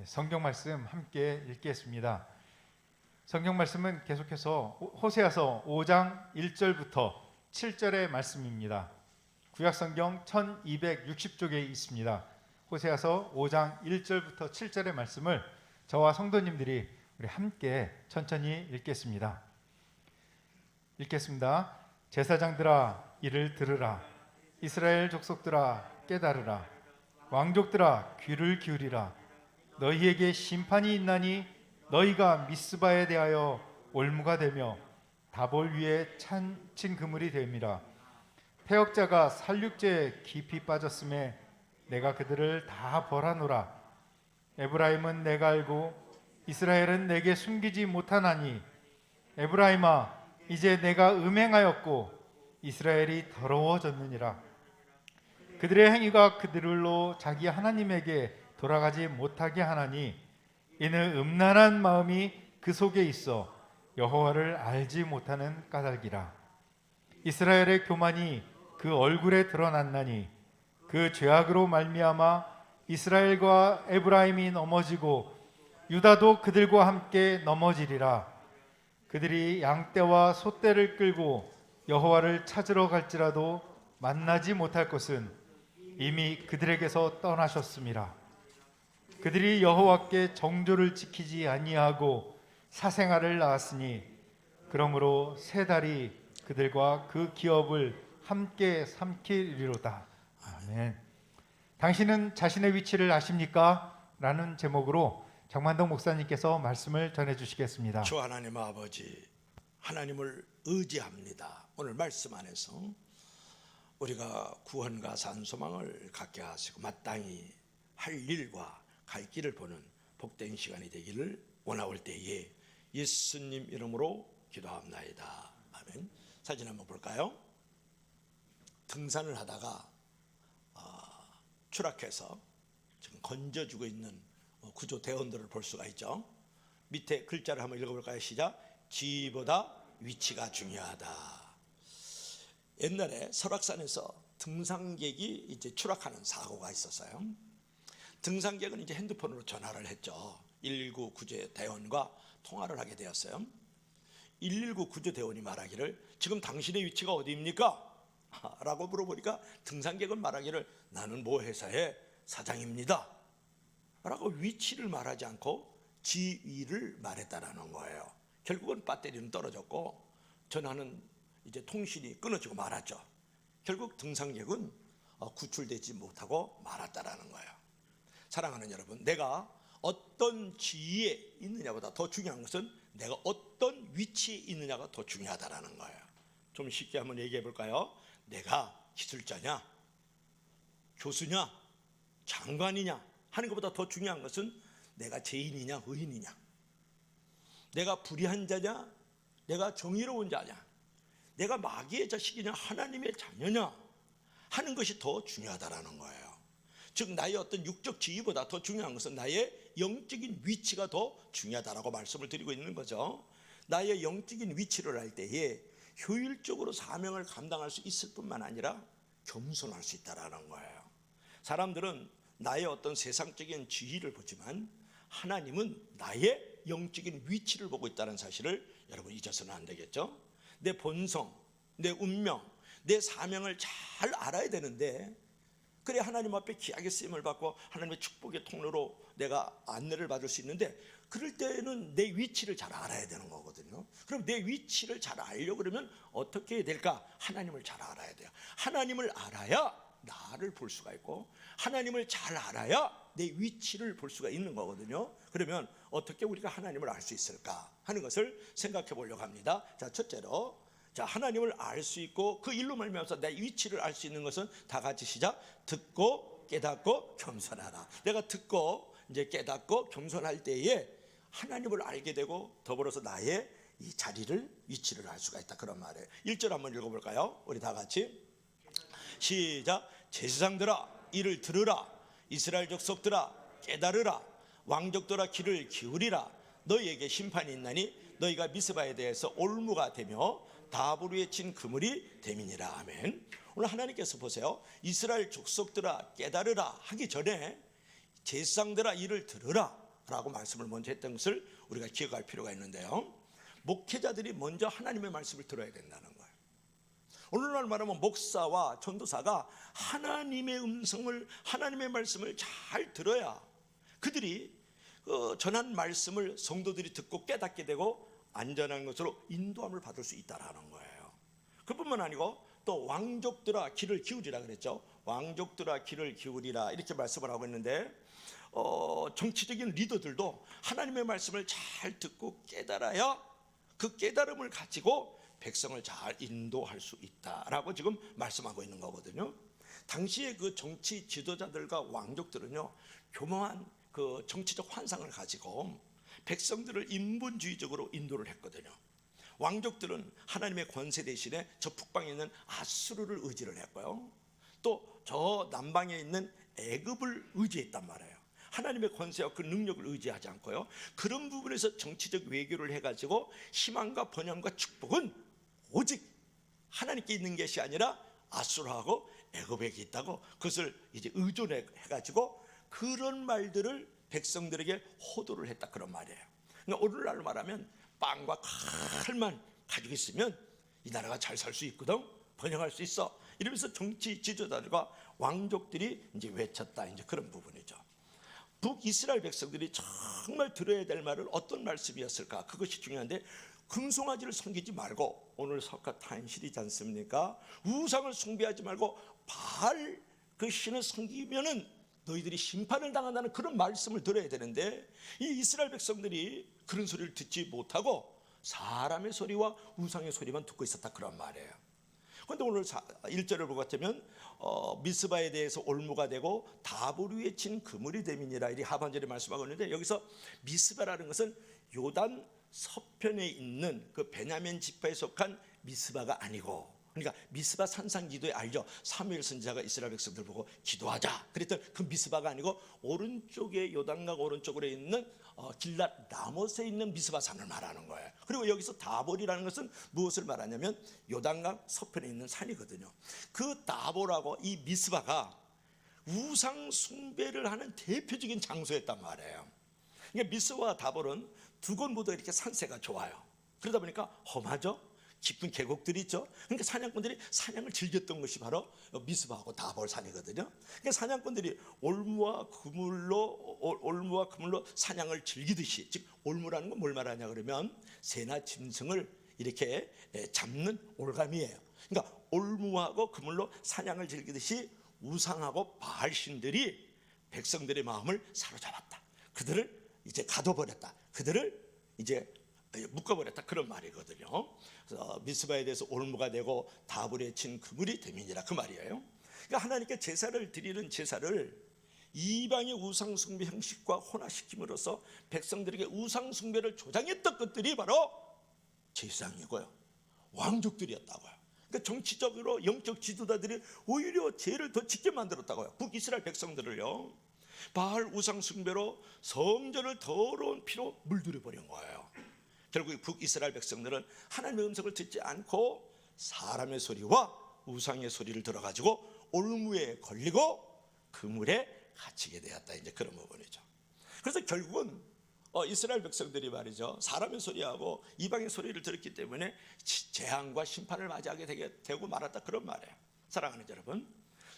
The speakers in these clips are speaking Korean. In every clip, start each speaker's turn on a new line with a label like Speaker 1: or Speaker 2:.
Speaker 1: 성경 말씀 함께 읽겠습니다. 성경 말씀은 계속해서 호세아서 5장 1절부터 7절의 말씀입니다. 구약 성경 1260쪽에 있습니다. 호세아서 5장 1절부터 7절의 말씀을 저와 성도님들이 우리 함께 천천히 읽겠습니다. 읽겠습니다. 제사장들아 이를 들으라. 이스라엘 족속들아 깨달으라. 왕족들아 귀를 기울이라. 너희에게 심판이 있나니 너희가 미스바에 대하여 올무가 되며 다볼 위에 친 그물이 됨이라. 패역자가 살육죄에 깊이 빠졌음에 내가 그들을 다 벌하노라. 에브라임은 내가 알고 이스라엘은 내게 숨기지 못하나니 에브라임아 이제 내가 음행하였고 이스라엘이 더러워졌느니라. 그들의 행위가 그들로 자기 하나님에게 돌아가지 못하게 하나니 이는 음란한 마음이 그 속에 있어 여호와를 알지 못하는 까닭이라. 이스라엘의 교만이 그 얼굴에 드러났나니 그 죄악으로 말미암아 이스라엘과 에브라임이 넘어지고 유다도 그들과 함께 넘어지리라. 그들이 양떼와 소떼를 끌고 여호와를 찾으러 갈지라도 만나지 못할 것은 이미 그들에게서 떠나셨음이라. 그들이 여호와께 정조를 지키지 아니하고 사생아를 낳았으니 그러므로 세 달이 그들과 그 기업을 함께 삼키리로다. 아멘. 당신은 자신의 위치를 아십니까? 라는 제목으로 정만덕 목사님께서 말씀을 전해주시겠습니다.
Speaker 2: 주 하나님 아버지, 하나님을 의지합니다. 오늘 말씀 안에서 우리가 구원과 산소망을 갖게 하시고 마땅히 할 일과 갈 길을 보는 복된 시간이 되기를 원하올 때에 예수님 이름으로 기도합나이다. 아멘. 사진 한번 볼까요? 등산을 하다가 추락해서 지금 건져주고 있는 구조대원들을 볼 수가 있죠. 밑에 글자를 한번 읽어볼까요? 시작. 지위보다 위치가 중요하다. 옛날에 설악산에서 등산객이 이제 추락하는 사고가 있었어요. 등산객은 이제 핸드폰으로 전화를 했죠. 119 구조대원과 통화를 하게 되었어요. 119 구조대원이 말하기를 지금 당신의 위치가 어디입니까? 라고 물어보니까 등산객은 말하기를 나는 모 회사의 사장입니다 라고 위치를 말하지 않고 지위를 말했다라는 거예요. 결국은 배터리는 떨어졌고 전화는 이제 통신이 끊어지고 말았죠. 결국 등산객은 구출되지 못하고 말았다라는 거예요. 사랑하는 여러분, 내가 어떤 지위에 있느냐보다 더 중요한 것은 내가 어떤 위치에 있느냐가 더 중요하다라는 거예요. 좀 쉽게 한번 얘기해 볼까요? 내가 기술자냐, 교수냐, 장관이냐 하는 것보다 더 중요한 것은 내가 죄인이냐 의인이냐, 내가 불의한 자냐, 내가 정의로운 자냐, 내가 마귀의 자식이냐 하나님의 자녀냐 하는 것이 더 중요하다라는 거예요. 즉 나의 어떤 육적 지위보다 더 중요한 것은 나의 영적인 위치가 더 중요하다라고 말씀을 드리고 있는 거죠. 나의 영적인 위치를 알 때에 효율적으로 사명을 감당할 수 있을 뿐만 아니라 겸손할 수 있다라는 거예요. 사람들은 나의 어떤 세상적인 지위를 보지만 하나님은 나의 영적인 위치를 보고 있다는 사실을 여러분 잊어서는 안 되겠죠. 내 본성, 내 운명, 내 사명을 잘 알아야 되는데 그래 하나님 앞에 귀하게 쓰임을 받고 하나님의 축복의 통로로 내가 안내를 받을 수 있는데 그럴 때는 내 위치를 잘 알아야 되는 거거든요. 그럼 내 위치를 잘 알려고 그러면 어떻게 해야 될까? 하나님을 잘 알아야 돼요. 하나님을 알아야 나를 볼 수가 있고 하나님을 잘 알아야 내 위치를 볼 수가 있는 거거든요. 그러면 어떻게 우리가 하나님을 알 수 있을까 하는 것을 생각해 보려고 합니다. 자, 첫째로 하나님을 알 수 있고 그 일로 말미암아서 내 위치를 알 수 있는 것은 다 같이 시작. 듣고 깨닫고 겸손하라. 내가 듣고 이제 깨닫고 겸손할 때에 하나님을 알게 되고 더불어서 나의 이 자리를 위치를 알 수가 있다 그런 말이에요. 1절 한번 읽어볼까요? 우리 다 같이 시작. 제사장들아 이를 들으라. 이스라엘 족속들아 깨달으라. 왕족들아 귀를 기울이라. 너희에게 심판이 있나니 너희가 미스바에 대해서 올무가 되며 다보루에 친 그물이 됨이니라. 아멘. 오늘 하나님께서 보세요. 이스라엘 족속들아 깨달으라 하기 전에 제사장들아 이를 들으라. 라고 말씀을 먼저 했던 것을 우리가 기억할 필요가 있는데요, 목회자들이 먼저 하나님의 말씀을 들어야 된다는 거예요. 오늘날 말하면 목사와 전도사가 하나님의 음성을, 하나님의 말씀을 잘 들어야 그들이 전한 말씀을 성도들이 듣고 깨닫게 되고 안전한 것으로 인도함을 받을 수 있다라는 거예요. 그뿐만 아니고 또 왕족들아 귀를 기울이라 그랬죠. 왕족들아 귀를 기울이라 이렇게 말씀을 하고 있는데, 정치적인 리더들도 하나님의 말씀을 잘 듣고 깨달아야 그 깨달음을 가지고 백성을 잘 인도할 수 있다라고 지금 말씀하고 있는 거거든요. 당시에 그 정치 지도자들과 왕족들은요, 교묘한 그 정치적 환상을 가지고 백성들을 인본주의적으로 인도를 했거든요. 왕족들은 하나님의 권세 대신에 저 북방에 있는 아수르를 의지를 했고요, 또 저 남방에 있는 애굽을 의지했단 말이에요. 하나님의 권세와 그 능력을 의지하지 않고요, 그런 부분에서 정치적 외교를 해가지고 희망과 번영과 축복은 오직 하나님께 있는 것이 아니라 아수르하고 애굽에게 있다고 그것을 이제 의존해 가지고 그런 말들을 백성들에게 호도를 했다, 그런 말이에요. 그러니까 오늘날로 말하면 빵과 칼만 가지고 있으면 이 나라가 잘 살 수 있거든, 번영할 수 있어, 이러면서 정치 지도자들과 왕족들이 이제 외쳤다, 이제 그런 부분이죠. 북이스라엘 백성들이 정말 들어야 될 말은 어떤 말씀이었을까? 그것이 중요한데, 금송아지를 섬기지 말고, 오늘 석가 탄실이지 않습니까? 우상을 숭배하지 말고 바알 그 신을 섬기면은 너희들이 심판을 당한다는 그런 말씀을 들어야 되는데, 이 이스라엘 백성들이 그런 소리를 듣지 못하고 사람의 소리와 우상의 소리만 듣고 있었다, 그런 말이에요. 그런데 오늘 1절을 보고 같으면 미스바에 대해서 올무가 되고 다볼 위에 친 그물이 됨이니라, 이 하반절에 말씀하고 있는데, 여기서 미스바라는 것은 요단 서편에 있는 그 베냐민 지파에 속한 미스바가 아니고, 그러니까 미스바 산상기도에 알죠. 사무엘 선지자가 이스라엘 백성들 보고 기도하자 그랬던 그 미스바가 아니고, 오른쪽에 요단강 오른쪽으로 있는 길랏 라못에 있는 미스바 산을 말하는 거예요. 그리고 여기서 다볼이라는 것은 무엇을 말하냐면 요단강 서편에 있는 산이거든요. 그 다볼하고 이 미스바가 우상 숭배를 하는 대표적인 장소였단 말이에요. 그러니까 미스바와 다볼은 두 곳 모두 이렇게 산세가 좋아요. 그러다 보니까 험하죠. 깊은 계곡들이 있죠. 그러니까 사냥꾼들이 사냥을 즐겼던 것이 바로 미스바하고 다볼 산이거든요. 그러니까 사냥꾼들이 올무와 그물로 사냥을 즐기듯이, 즉 올무라는 건 뭘 말하냐 그러면 새나 짐승을 이렇게 잡는 올감이에요. 그러니까 올무하고 그물로 사냥을 즐기듯이 우상하고 바알 신들이 백성들의 마음을 사로잡았다. 그들을 이제 가둬버렸다. 그들을 이제 묶어버렸다, 그런 말이거든요. 그래서 미스바에 대해서 올무가 되고 다볼에 친 그물이 됨이니라, 그 말이에요. 그러니까 하나님께 제사를 드리는 제사를 이방의 우상 숭배 형식과 혼합시킴으로써 백성들에게 우상 숭배를 조장했던 것들이 바로 제사장이고요, 왕족들이었다고요. 그러니까 정치적으로 영적 지도자들이 오히려 죄를 더 짓게 만들었다고요. 북이스라엘 백성들을요, 바알 우상 숭배로 성전을 더러운 피로 물들여 버린 거예요. 결국 북이스라엘 백성들은 하나님의 음성을 듣지 않고 사람의 소리와 우상의 소리를 들어가지고 올무에 걸리고 그물에 갇히게 되었다, 이제 그런 부분이죠. 그래서 결국은 이스라엘 백성들이 말이죠, 사람의 소리하고 이방의 소리를 들었기 때문에 재앙과 심판을 맞이하게 되고 말았다, 그런 말이에요. 사랑하는 여러분,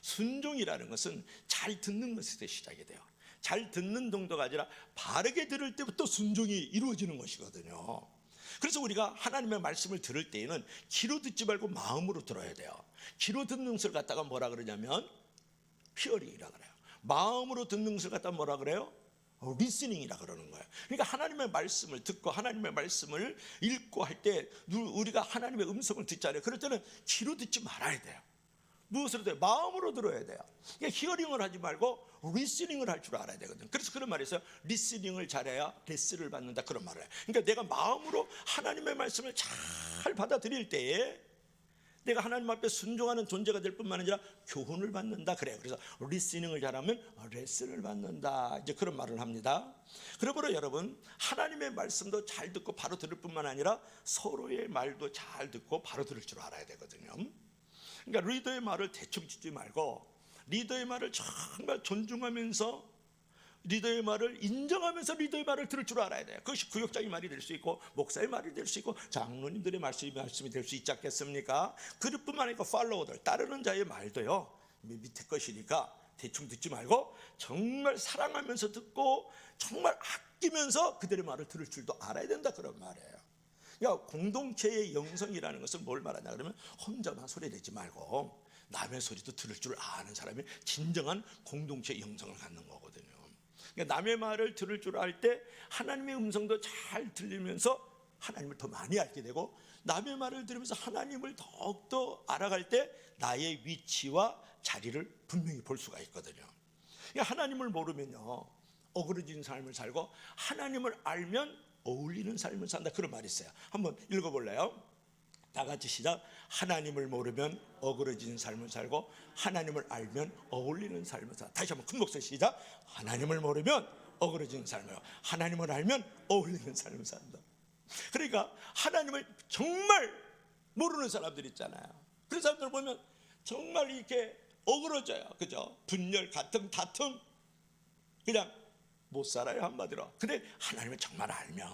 Speaker 2: 순종이라는 것은 잘 듣는 것에서 시작이 돼요. 잘 듣는 정도가 아니라 바르게 들을 때부터 순종이 이루어지는 것이거든요. 그래서 우리가 하나님의 말씀을 들을 때에는 귀로 듣지 말고 마음으로 들어야 돼요. 귀로 듣는 것을 갖다가 뭐라 그러냐면 히어링이라 그래요. 마음으로 듣는 것을 갖다가 뭐라 그래요? 리스닝이라 그러는 거예요. 그러니까 하나님의 말씀을 듣고 하나님의 말씀을 읽고 할 때 우리가 하나님의 음성을 듣잖아요. 그럴 때는 귀로 듣지 말아야 돼요. 무엇으로 돼요? 마음으로 들어야 돼요. 그러니까 히어링을 하지 말고 리스닝을 할 줄 알아야 되거든요. 그래서 그런 말이 있어요. 리스닝을 잘해야 레스를 받는다, 그런 말을 해요. 그러니까 내가 마음으로 하나님의 말씀을 잘 받아들일 때에 내가 하나님 앞에 순종하는 존재가 될 뿐만 아니라 교훈을 받는다, 그래요. 그래서 리스닝을 잘하면 레슨을 받는다, 이제 그런 말을 합니다. 그러므로 여러분, 하나님의 말씀도 잘 듣고 바로 들을 뿐만 아니라 서로의 말도 잘 듣고 바로 들을 줄 알아야 되거든요. 그러니까 리더의 말을 대충 듣지 말고 리더의 말을 정말 존중하면서 리더의 말을 인정하면서 리더의 말을 들을 줄 알아야 돼요. 그것이 구역장의 말이 될 수 있고 목사의 말이 될 수 있고 장로님들의 말씀이 될 수 있지 않겠습니까? 그뿐만 아니라 팔로워들, 따르는 자의 말도요, 밑에 것이니까 대충 듣지 말고 정말 사랑하면서 듣고 정말 아끼면서 그들의 말을 들을 줄도 알아야 된다, 그런 말이에요. 그러니까 공동체의 영성이라는 것은 뭘 말하냐 그러면 혼자만 소리 내지 말고 남의 소리도 들을 줄 아는 사람이 진정한 공동체 영성을 갖는 거거든요. 그러니까 남의 말을 들을 줄 알 때 하나님의 음성도 잘 들리면서 하나님을 더 많이 알게 되고, 남의 말을 들으면서 하나님을 더욱더 알아갈 때 나의 위치와 자리를 분명히 볼 수가 있거든요. 그러니까 하나님을 모르면요, 어그러진 삶을 살고 하나님을 알면 어울리는 삶을 산다, 그런 말이 있어요. 한번 읽어볼래요? 다 같이 시작. 하나님을 모르면 어그러진 삶을 살고 하나님을 알면 어울리는 삶을 산다. 다시 한번 큰 목소리 시작. 하나님을 모르면 어그러진 삶을, 하나님을 알면 어울리는 삶을 산다. 그러니까 하나님을 정말 모르는 사람들 있잖아요. 그런 사람들 보면 정말 이렇게 어그러져요. 그죠? 분열, 갈등, 다툼, 그냥 못 살아요, 한마디로. 근데 하나님을 정말 알면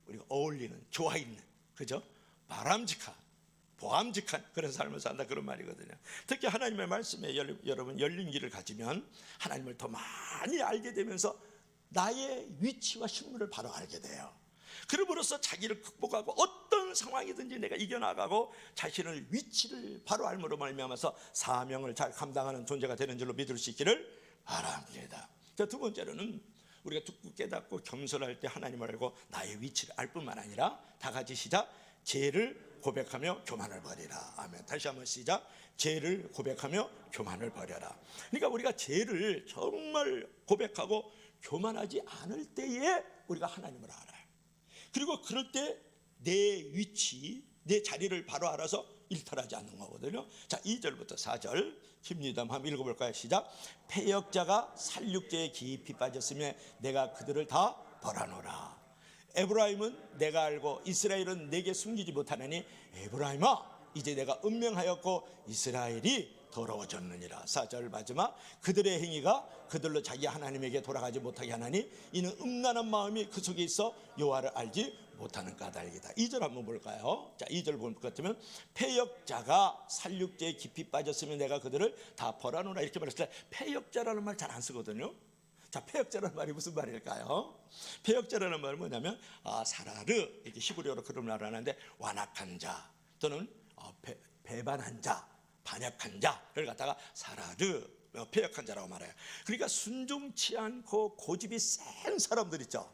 Speaker 2: 우리가 어울리는, 좋아 있는, 그죠? 바람직한, 보암직한 그런 삶을 산다, 그런 말이거든요. 특히 하나님의 말씀에 여러분 열린 길을 가지면 하나님을 더 많이 알게 되면서 나의 위치와 신분을 바로 알게 돼요. 그럼으로써 자기를 극복하고 어떤 상황이든지 내가 이겨나가고 자신의 위치를 바로 알므로 말미암아서 사명을 잘 감당하는 존재가 되는 줄로 믿을 수 있기를 바랍니다. 자, 두 번째로는 우리가 듣고 깨닫고 겸손할 때 하나님을 알고 나의 위치를 알 뿐만 아니라, 다 같이 시작. 죄를 고백하며 교만을 버리라. 아멘. 다시 한번 시작. 죄를 고백하며 교만을 버려라. 그러니까 우리가 죄를 정말 고백하고 교만하지 않을 때에 우리가 하나님을 알아요. 그리고 그럴 때 내 위치, 내 자리를 바로 알아서 일탈하지 않는 거거든요. 자, 2절부터 4절 힘니다. 한번 읽어볼까요? 시작. 패역자가 살육죄에 깊이 빠졌으며 내가 그들을 다 벌하노라. 에브라임은 내가 알고 이스라엘은 내게 숨기지 못하느니 에브라임아, 이제 내가 음명하였고 이스라엘이 더러워졌느니라. 4절 마지막. 그들의 행위가 그들로 자기 하나님에게 돌아가지 못하게 하나니 이는 음란한 마음이 그 속에 있어 여호와를 알지 못하는 까닭이다. 2절 한번 볼까요? 자, 2절 볼 것 같으면 패역자가 살육죄에 깊이 빠졌으면 내가 그들을 다 벌하노라, 이렇게 말했을 때 패역자라는 말 잘 안 쓰거든요. 자, 패역자라는 말이 무슨 말일까요? 패역자라는 말은 뭐냐면 사라르, 이렇게 히브리어로 그런 말을 하는데 완악한 자 또는 배반한 자, 반역한 자를 갖다가 사라르, 패역한 자라고 말해요. 그러니까 순종치 않고 고집이 센 사람들 있죠.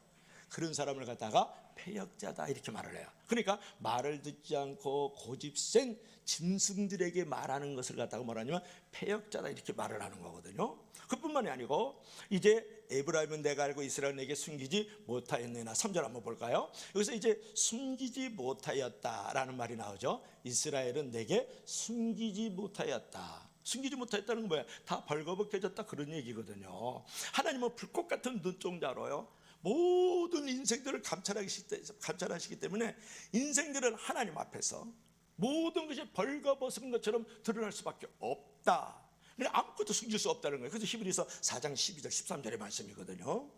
Speaker 2: 그런 사람을 갖다가 패역자다, 이렇게 말을 해요. 그러니까 말을 듣지 않고 고집 센 짐승들에게 말하는 것을 갖다가 뭐라냐면 패역자다, 이렇게 말을 하는 거거든요. 그뿐만이 아니고 이제 에브라임은 내가 알고 이스라엘은 내게 숨기지 못하였느냐. 3절 한번 볼까요? 여기서 이제 숨기지 못하였다라는 말이 나오죠. 이스라엘은 내게 숨기지 못하였다. 숨기지 못하였다는 건 뭐야? 다 벌거벗겨졌다, 그런 얘기거든요. 하나님은 불꽃 같은 눈동자로요, 모든 인생들을 감찰하시기 때문에 인생들은 하나님 앞에서 모든 것이 벌거벗은 것처럼 드러날 수밖에 없다. 아무것도 숨길 수 없다는 거예요. 그래서 히브리서 4장 12절 13절의 말씀이거든요.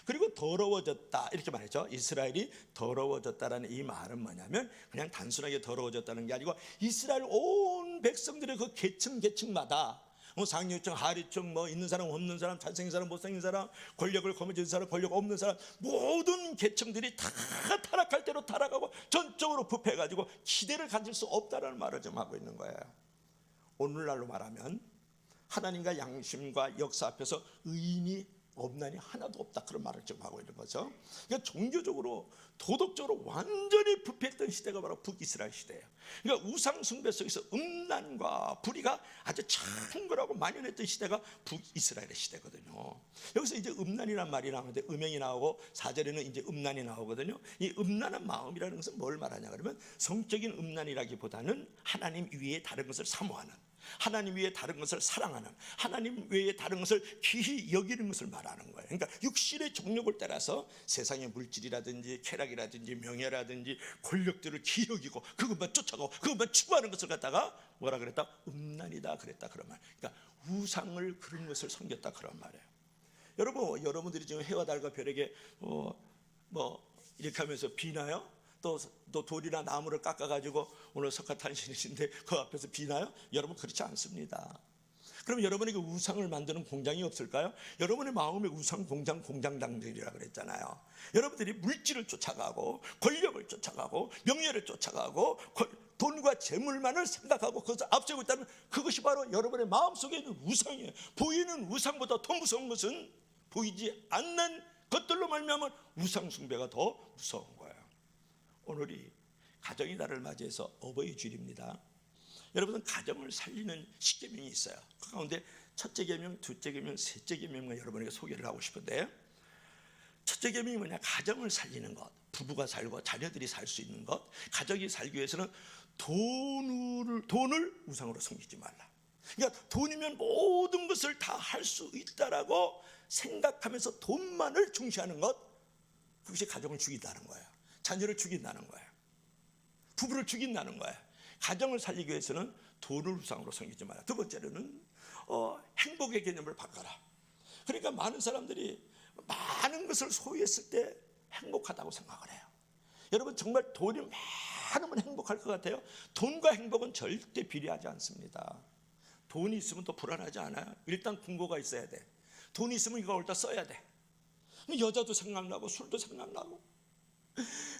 Speaker 2: 그리고 더러워졌다, 이렇게 말했죠. 이스라엘이 더러워졌다라는 이 말은 뭐냐면 그냥 단순하게 더러워졌다는 게 아니고 이스라엘 온 백성들의 그 계층마다 상류층, 하류층, 있는 사람, 없는 사람, 잘생긴 사람, 못생긴 사람, 권력을 거머쥐는 사람, 권력 없는 사람, 모든 계층들이 다 타락할 대로 타락하고 전적으로 부패해가지고 기대를 가질 수 없다라는 말을 좀 하고 있는 거예요. 오늘날로 말하면 하나님과 양심과 역사 앞에서 의인이 없나니 하나도 없다, 그런 말을 좀 하고 있는 거죠. 그러니까 종교적으로, 도덕적으로 완전히 부패했던 시대가 바로 북이스라엘 시대예요. 그러니까 우상 숭배 속에서 음란과 불의가 아주 창궐하고 만연했던 시대가 북이스라엘의 시대거든요. 여기서 이제 음란이란 말이 나오는데 음행이 나오고 4절에는 이제 음란이 나오거든요. 이 음란한 마음이라는 것은 뭘 말하냐 그러면 성적인 음란이라기보다는 하나님 위에 다른 것을 사모하는, 하나님 외에 다른 것을 사랑하는, 하나님 외에 다른 것을 귀히 여기는 것을 말하는 거예요. 그러니까 육신의 정욕을 따라서 세상의 물질이라든지 쾌락이라든지 명예라든지 권력들을 귀히 여기고 그것만 쫓아가고 그것만 추구하는 것을 갖다가 뭐라 그랬다? 음란이다 그랬다, 그런 말. 그러니까 우상을 그런 것을 섬겼다, 그런 말이에요. 여러분들이 지금 해와 달과 별에게 뭐 이렇게 하면서 비나요? 또 돌이나 나무를 깎아가지고 오늘 석가탄신일인데 그 앞에서 비나요? 여러분 그렇지 않습니다. 그럼 여러분에게 우상을 만드는 공장이 없을까요? 여러분의 마음에 우상 공장장들이라 그랬잖아요. 여러분들이 물질을 쫓아가고 권력을 쫓아가고 명예를 쫓아가고 돈과 재물만을 생각하고 그것을 앞세우고 있다면 그것이 바로 여러분의 마음속에 있는 우상이에요. 보이는 우상보다 더 무서운 것은 보이지 않는 것들로 말미암은 우상 숭배가 더 무서운 거예요. 오늘이 가정의 달을 맞이해서 어버이 주일입니다. 여러분은 가정을 살리는 십계명이 있어요. 그 가운데 첫째 계명, 둘째 계명, 셋째 계명을 여러분에게 소개를 하고 싶은데, 첫째 계명이 뭐냐? 가정을 살리는 것, 부부가 살고 자녀들이 살 수 있는 것, 가정이 살기 위해서는 돈을 우상으로 섬기지 말라. 그러니까 돈이면 모든 것을 다 할 수 있다라고 생각하면서 돈만을 중시하는 것, 그것이 가정을 죽인다는 거예요. 자녀를 죽인다는 거예요. 부부를 죽인다는 거예요. 가정을 살리기 위해서는 돈을 우상으로 섬기지 마라. 두 번째로는 행복의 개념을 바꿔라. 그러니까 많은 사람들이 많은 것을 소유했을 때 행복하다고 생각을 해요. 여러분 정말 돈이 많으면 행복할 것 같아요? 돈과 행복은 절대 비례하지 않습니다. 돈이 있으면 또 불안하지 않아요? 일단 궁고가 있어야 돼. 돈이 있으면 이거 일단 써야 돼. 여자도 생각나고 술도 생각나고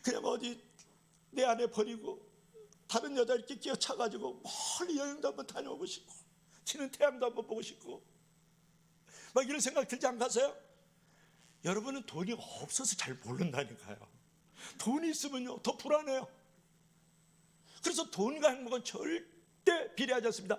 Speaker 2: 그냥 어디 내 안에 버리고 다른 여자 이렇게 끼어차가지고 멀리 여행도 한번 다녀오고 싶고 지는 태양도 한번 보고 싶고 막 이런 생각 들지 않으세요? 여러분은 돈이 없어서 잘 모른다니까요. 돈이 있으면요 더 불안해요. 그래서 돈과 행복은 절대 비례하지 않습니다.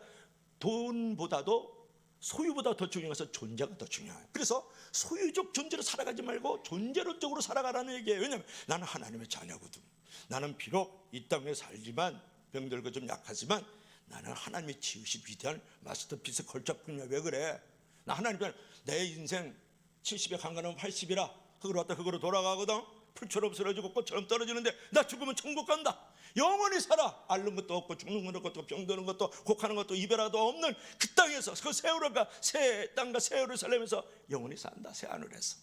Speaker 2: 돈보다도 소유보다 더 중요한 것은 존재가 더 중요해요. 그래서 소유적 존재로 살아가지 말고 존재론적으로 살아가라는 얘기예요. 왜냐하면 나는 하나님의 자녀거든. 나는 비록 이 땅에 살지만 병들고 좀 약하지만 나는 하나님의 지으신 위대한 마스터피스 걸작품이야. 왜 그래? 나 하나님 내 인생 70에 강간하면 80이라 그걸 왔다 그거로 돌아가거든. 풀처럼 쓰러지고 꽃처럼 떨어지는데 나 죽으면 천국 간다. 영원히 살아. 앓는 것도 없고 죽는 것도 없고 병드는 것도 곡하는 것도 이별라도 없는 그 땅에서 그 세월가 새 땅과 새 하늘을 살면서 영원히 산다. 새 하늘에서.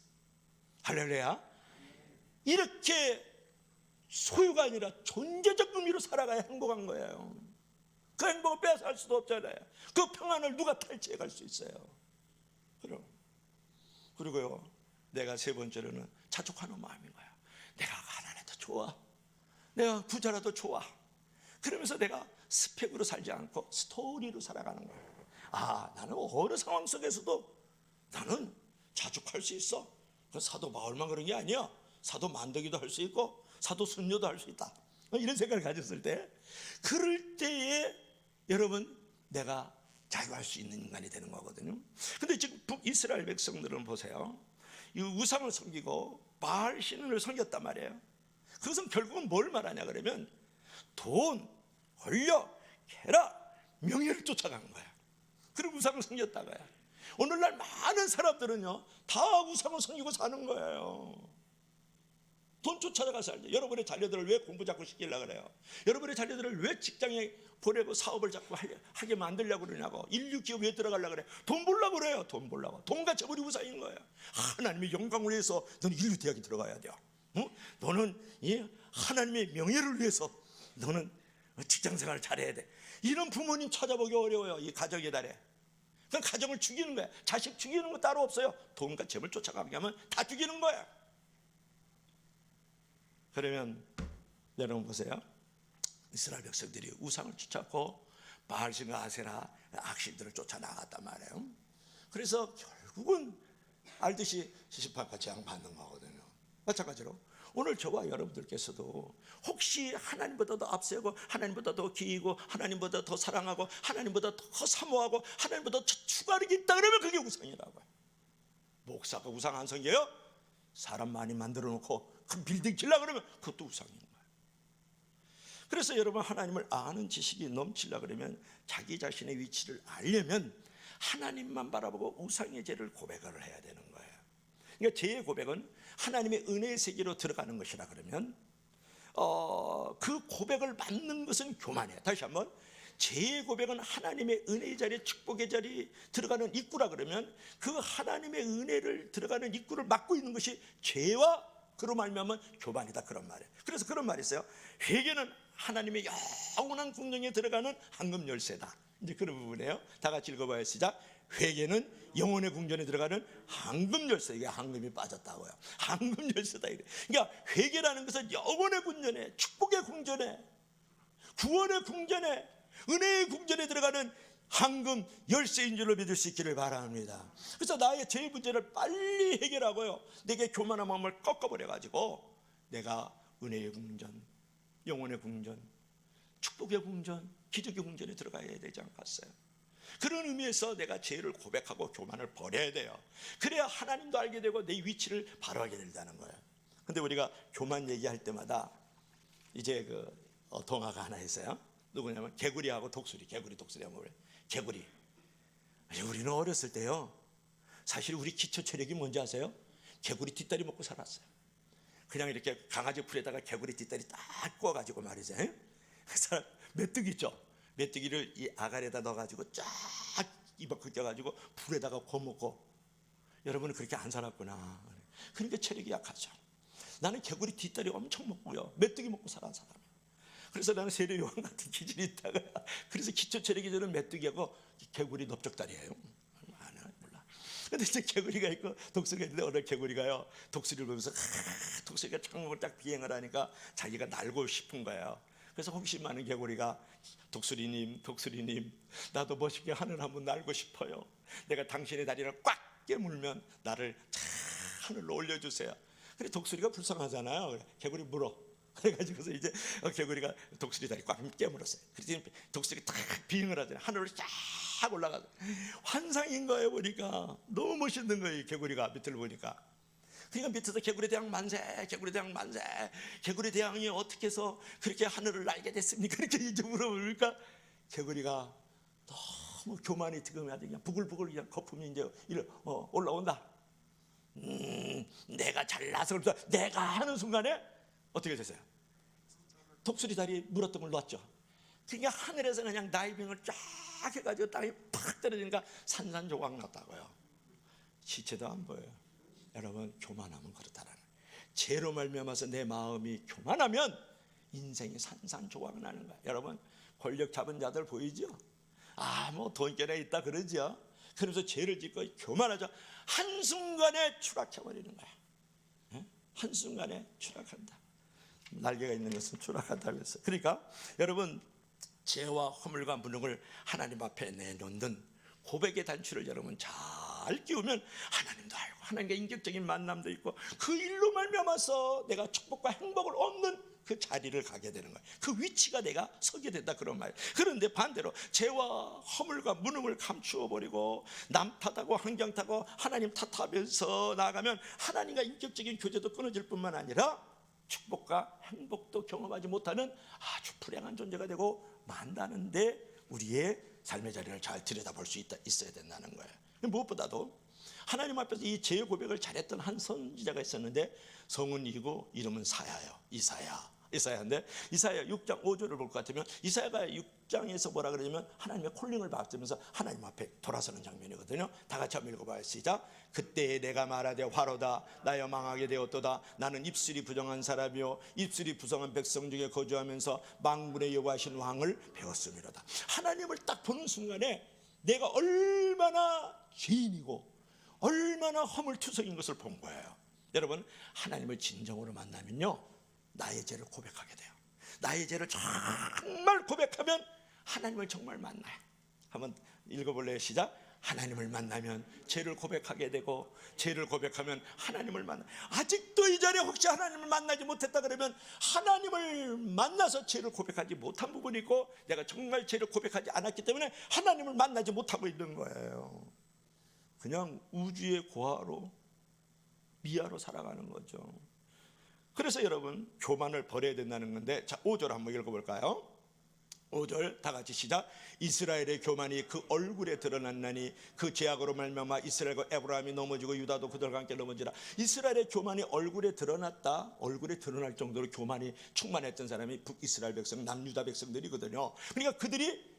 Speaker 2: 할렐루야. 이렇게 소유가 아니라 존재적 의미로 살아가야 행복한 거예요. 그 행복을 빼앗을 수도 없잖아요. 그 평안을 누가 탈취해 갈 수 있어요. 그리고요 내가 세 번째로는 자족하는 마음인 거야. 내가 가난해도 좋아. 내가 부자라도 좋아. 그러면서 내가 스펙으로 살지 않고 스토리로 살아가는 거야. 아, 나는 어느 상황 속에서도 나는 자족할 수 있어. 그 사도 바울만 그런 게 아니야. 사도 만덕이도 할 수 있고 사도 순교도 할 수 있다. 이런 생각을 가졌을 때, 그럴 때에 여러분 내가 자유할 수 있는 인간이 되는 거거든요. 근데 지금 북이스라엘 백성들은 보세요. 이 우상을 섬기고 바알 신을 섬겼단 말이에요. 그것은 결국은 뭘 말하냐 그러면 돈, 권력, 쾌락, 명예를 쫓아간 거야. 그리고 우상을 섬겼다고요. 오늘날 많은 사람들은요 다 우상을 섬기고 사는 거예요. 돈 쫓아가서 살죠. 여러분의 자녀들을 왜 공부 자꾸 시키려고 그래요? 여러분의 자녀들을 왜 직장에 보내고 사업을 자꾸 하게 만들려고 그러냐고. 인류 기업 왜 들어가려고 그래? 돈 벌려고 그래요. 돈 벌려고. 돈과 재물이 우상인 거예요. 하나님의 영광을 위해서 너는 인류 대학에 들어가야 돼요. 너는 하나님의 명예를 위해서 너는 직장생활을 잘해야 돼. 이런 부모님 찾아보기 어려워요. 이 가정의 달에. 그냥 가정을 죽이는 거야. 자식 죽이는 거 따로 없어요. 돈과 재물 쫓아가게 하면 다 죽이는 거야. 그러면 여러분 보세요. 이스라엘 백성들이 우상을 쫓았고 바알신과 아세라 악신들을 쫓아나갔단 말이에요. 그래서 결국은 알듯이 시시판과 재앙받는 거거든요. 마찬가지로 오늘 저와 여러분들께서도 혹시 하나님보다 더 앞세고 하나님보다 더 기이고 하나님보다 더 사랑하고 하나님보다 더 사모하고 하나님보다 더 추가하는 게 있다 그러면 그게 우상이라고요. 목사가 우상 안 섬겨요? 사람 많이 만들어 놓고 큰 빌딩 지으려고 그러면 그것도 우상인 거예요. 그래서 여러분 하나님을 아는 지식이 넘치려고 그러면 자기 자신의 위치를 알려면 하나님만 바라보고 우상의 죄를 고백을 해야 되는 거예요. 그러니까 죄의 고백은 하나님의 은혜의 세계로 들어가는 것이라 그러면 그 고백을 맞는 것은 교만이에요. 다시 한번, 죄의 고백은 하나님의 은혜의 자리에 축복의 자리에 들어가는 입구라 그러면 그 하나님의 은혜를 들어가는 입구를 막고 있는 것이 죄와 그로 말미암은 교만이다, 그런 말이에요. 그래서 그런 말이 있어요. 회개는 하나님의 영원한 궁정에 들어가는 황금 열쇠다. 이제 그런 부분이에요. 다 같이 읽어봐요. 시작. 회개는 영혼의 궁전에 들어가는 황금 열쇠. 이게 황금이 빠졌다고요. 황금 열쇠다 이래. 그러니까 회개라는 것은 영혼의 궁전에, 축복의 궁전에, 구원의 궁전에, 은혜의 궁전에 들어가는 황금 열쇠인 줄로 믿을 수 있기를 바랍니다. 그래서 나의 죄의 문제를 빨리 해결하고요, 내게 교만한 마음을 꺾어버려 가지고 내가 은혜의 궁전, 영혼의 궁전, 축복의 궁전, 기적의 궁전에 들어가야 되지 않겠어요? 그런 의미에서 내가 죄를 고백하고 교만을 버려야 돼요. 그래야 하나님도 알게 되고 내 위치를 바로 알게 된다는 거예요. 근데 우리가 교만 얘기할 때마다 이제 동화가 하나 있어요. 누구냐면 개구리하고 독수리. 개구리 독수리 하면 그래. 개구리. 우리는 어렸을 때요, 사실 우리 기초 체력이 뭔지 아세요? 개구리 뒷다리 먹고 살았어요. 그냥 이렇게 강아지 풀에다가 개구리 뒷다리 딱 구워가지고 말이죠, 그래서 메뚜기 있죠, 메뚜기를 이 아가리에다 넣어가지고 쫙 이만큼 껴가지고 불에다가 구워 먹고. 여러분은 그렇게 안 살았구나. 그러니까 체력이 약하죠. 나는 개구리 뒷다리 엄청 먹고요, 메뚜기 먹고 살아온 사람이에요. 그래서 나는 세례요한 같은 기질이 있다가, 그래서 기초 체력이 저는 메뚜기하고 개구리 넓적다리예요. 몰라. 근데 이제 개구리가 있고 독수리가 있는데, 어느 개구리가요, 독수리를 보면서 독수리가 창문을 딱 비행을 하니까 자기가 날고 싶은 거예요. 그래서 호기심 많은 개구리가 독수리님, 독수리님, 나도 멋있게 하늘 한번 날고 싶어요. 내가 당신의 다리를 꽉 깨물면 나를 하늘로 올려주세요. 그래 독수리가 불쌍하잖아요. 그래, 개구리 물어. 그래가지고서 이제 개구리가 독수리 다리 꽉 깨물었어요. 그래서 독수리가 딱 비행을 하잖아요. 하늘로 쫙 올라가서 환상인 거예요. 보니까 너무 멋있는 거예요. 개구리가 밑을 보니까. 그러니까 밑에서 개구리 대왕 만세, 개구리 대왕 만세, 개구리 대왕이 어떻게 해서 그렇게 하늘을 날게 됐습니까? 그렇게 이제 물어보니까 개구리가 너무 교만이 득음해가지고 그냥 부글부글 그냥 거품이 이제 올라온다. 내가 잘나서 내가 하는 순간에 어떻게 됐어요? 독수리 다리 물었던 걸 놨죠. 그러니까 하늘에서 그냥 다이빙을 쫙 해가지고 땅에 팍 떨어지니까 산산조각 났다고요. 시체도 안 보여요. 여러분, 교만하면 그렇다라는 거예요. 죄로 말미암아서 내 마음이 교만하면 인생이 산산조각 나는 거예요. 여러분, 권력 잡은 자들 보이죠? 뭐 돈결에 있다 그러죠. 그러면서 죄를 짓고 교만하죠. 한순간에 추락해버리는 거예요. 한순간에 추락한다. 날개가 있는 것은 추락한다고 했어요. 그러니까 여러분, 죄와 허물과 무능을 하나님 앞에 내놓는 고백의 단추를 여러분 잘 끼우면 하나님도 알고 하나님과 인격적인 만남도 있고, 그 일로 말미암아서 내가 축복과 행복을 얻는 그 자리를 가게 되는 거예요. 그 위치가 내가 서게 된다, 그런 말이에요. 그런데 반대로 죄와 허물과 무능을 감추어 버리고 남 탓하고 환경 탓하고 하나님 탓하면서 나아가면 하나님과 인격적인 교제도 끊어질 뿐만 아니라 축복과 행복도 경험하지 못하는 아주 불행한 존재가 되고 만다는데, 우리의 삶의 자리를 잘 들여다볼 수 있어야 된다는 거예요. 무엇보다도 하나님 앞에서 이 죄의 고백을 잘했던 한 선지자가 있었는데, 성은이고 이름은 사야예요. 이사야인데, 이사야 6장 5절을 볼 것 같으면, 이사야가 6장에서 뭐라 그러냐면 하나님의 콜링을 받으면서 하나님 앞에 돌아서는 장면이거든요. 다 같이 한번 읽어봐요. 시작. 그때에 내가 말하되 화로다, 나여 망하게 되었도다. 나는 입술이 부정한 사람이요 입술이 부정한 백성 중에 거주하면서 만군의 여호와신 왕을 배웠음이로다. 하나님을 딱 보는 순간에 내가 얼마나 죄인이고 얼마나 허물투성인 것을 본 거예요. 여러분, 하나님을 진정으로 만나면요, 나의 죄를 고백하게 돼요. 나의 죄를 정말 고백하면 하나님을 정말 만나요. 한번 읽어볼래요? 시작. 하나님을 만나면 죄를 고백하게 되고, 죄를 고백하면 하나님을 만나. 아직도 이 자리에 혹시 하나님을 만나지 못했다 그러면, 하나님을 만나서 죄를 고백하지 못한 부분이 있고, 내가 정말 죄를 고백하지 않았기 때문에 하나님을 만나지 못하고 있는 거예요. 그냥 우주의 고아로, 미아로 살아가는 거죠. 그래서 여러분, 교만을 버려야 된다는 건데, 자 5절 한번 읽어볼까요? 5절 다 같이 시작. 이스라엘의 교만이 그 얼굴에 드러났나니 그 죄악으로 말미암아 이스라엘과 에브라임이 넘어지고 유다도 그들과 함께 넘어지라. 이스라엘의 교만이 얼굴에 드러났다. 얼굴에 드러날 정도로 교만이 충만했던 사람이 북이스라엘 백성, 남유다 백성들이거든요. 그러니까 그들이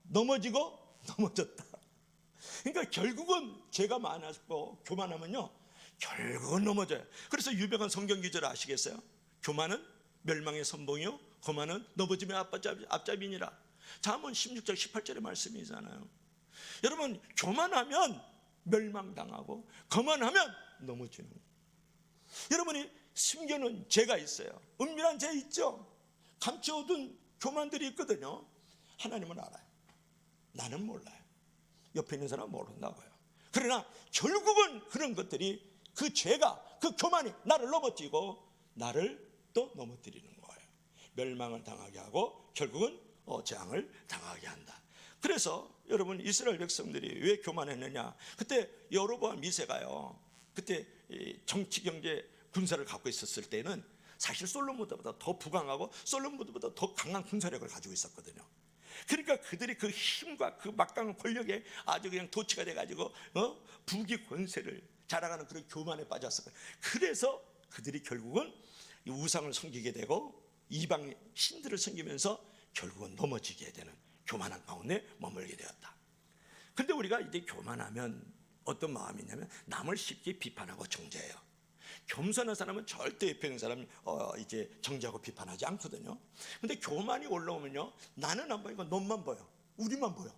Speaker 2: 넘어지고 넘어졌다. 그러니까 결국은 죄가 많아지고 교만하면요 결국은 넘어져요. 그래서 유명한 성경 기절 아시겠어요? 교만은 멸망의 선봉이요 거만은 넘어짐의 앞잡이니라. 잠언 16장 18절의 말씀이잖아요. 여러분 교만하면 멸망당하고 거만하면 넘어지는 거예요. 여러분이 숨겨놓은 죄가 있어요. 은밀한 죄 있죠. 감춰둔 교만들이 있거든요. 하나님은 알아요. 나는 몰라요. 옆에 있는 사람은 모른다고요. 그러나 결국은 그런 것들이 그 죄가 그 교만이 나를 넘어뜨리고 나를 또 넘어뜨리는 거예요. 멸망을 당하게 하고 결국은 재앙을 당하게 한다. 그래서 여러분 이스라엘 백성들이 왜 교만했느냐? 그때 여로보암 2세가요. 그때 정치 경제 군사를 갖고 있었을 때는 사실 솔로몬보다 더 부강하고 솔로몬보다 더 강한 군사력을 가지고 있었거든요. 그러니까 그들이 그 힘과 그 막강한 권력에 아주 그냥 도취가 돼가지고 부귀 권세를 자랑하는 그런 교만에 빠졌어요. 그래서 그들이 결국은 우상을 섬기게 되고 이방 신들을 섬기면서 결국은 넘어지게 되는 교만한 가운데 머물게 되었다. 근데 우리가 이제 교만하면 어떤 마음이 있냐면 남을 쉽게 비판하고 정죄해요. 겸손한 사람은 절대 옆에 있는 사람 이제 정죄하고 비판하지 않거든요. 근데 교만이 올라오면요 나는 안 보이고 너만 보여, 우리만 보여.